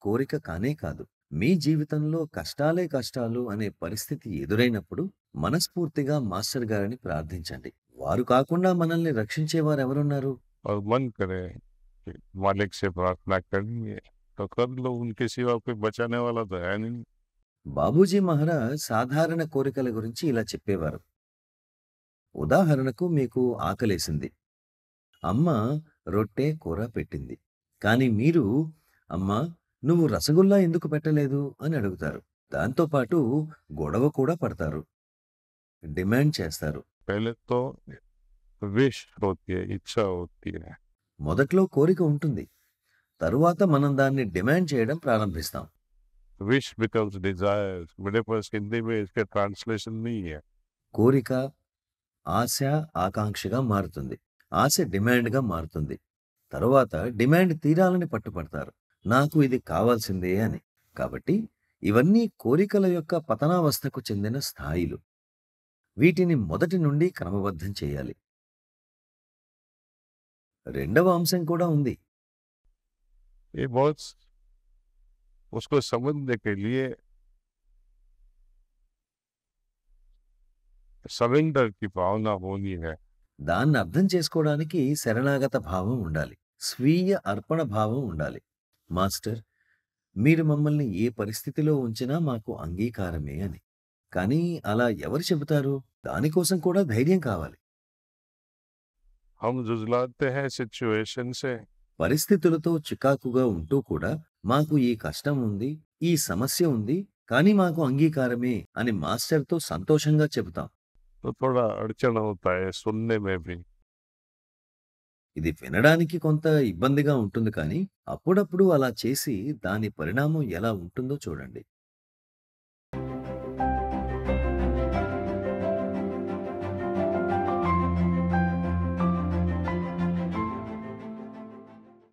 కోరిక కానే కాదు. మీ జీవితంలో కష్టాలే కష్టాలు అనే పరిస్థితి ఎదురైనప్పుడు మనస్ఫూర్తిగా మాస్టర్ గారిని ప్రార్థించండి. వారు కాకుండా మనల్ని రక్షించేవారెవరున్నారు? और मन करे कि मालिक से प्रार्थना करनी है तो कर लो, उनके सिवा कोई बचाने वाला तो है नहीं। బాబూజీ మహారాజ్ సాధారణ కోరికల గురించి ఇలా చెప్పేవారు. ఉదాహరణకు మీకు ఆకలేసింది. అమ్మ రొట్టె, కూర పెట్టింది. కానీ మీరు, "అమ్మా, నువ్వు రసగుల్లా ఎందుకు పెట్టలేదు?" అని అడుగుతారు. దాంతో పాటు గొడవ కూడా పడతారు. డిమాండ్ చేస్తారు. पहले तो विश होती है, इच्छा होती है। మొదట్లో కోరిక ఉంటుంది. తరువాత మనం దాన్ని డిమాండ్ చేయడం ప్రారంభిస్తాం. विश बिकम्स डिजायर, मेरे पास हिंदी में इसका ट्रांसलेशन नहीं है। కోరిక ఆశ, ఆకాంక్షగా మారుతుంది. ఆశ డిమాండ్‌గా మారుతుంది. తరువాత డిమాండ్ తీరాలని పట్టుపడతారు. నాకు ఇది కావాల్సిందే అని. కాబట్టి ఇవన్నీ కోరికల యొక్క పతనావస్థకు చెందిన స్థాయిలు. వీటిని మొదటి నుండి క్రమబద్ధం చేయాలి. రెండవ అంశం కూడా ఉంది. ये बहुत उसको समझने के लिए सरेंडर की भावना होनी है। దాన్ని అర్థం చేసుకోవడానికి శరణాగత భావం ఉండాలి. స్వీయ అర్పణ భావం ఉండాలి. మాస్టర్, మీరు మమ్మల్ని ఏ పరిస్థితిలో ఉంచినా మాకు అంగీకారమే అని. కానీ అలా ఎవరు చెబుతారు? దానికోసం కూడా ధైర్యం కావాలి. हम जुझलाते हैं सिचुएशन से, పరిస్థితులతో చికాకుగా ఉంటూ కూడా మాకు ఈ కష్టం ఉంది, ఈ సమస్య ఉంది, కానీ మాకు అంగీకారమే అని మాస్టర్‌తో సంతోషంగా చెబుతాం. तो थोड़ा अड़चन होता है सुनने में भी। ఇది వినడానికి కొంత ఇబ్బందిగా ఉంటుంది కానీ, అప్పుడప్పుడు అలా చేసి దాని పరిణామం ఎలా ఉంటుందో చూడండి.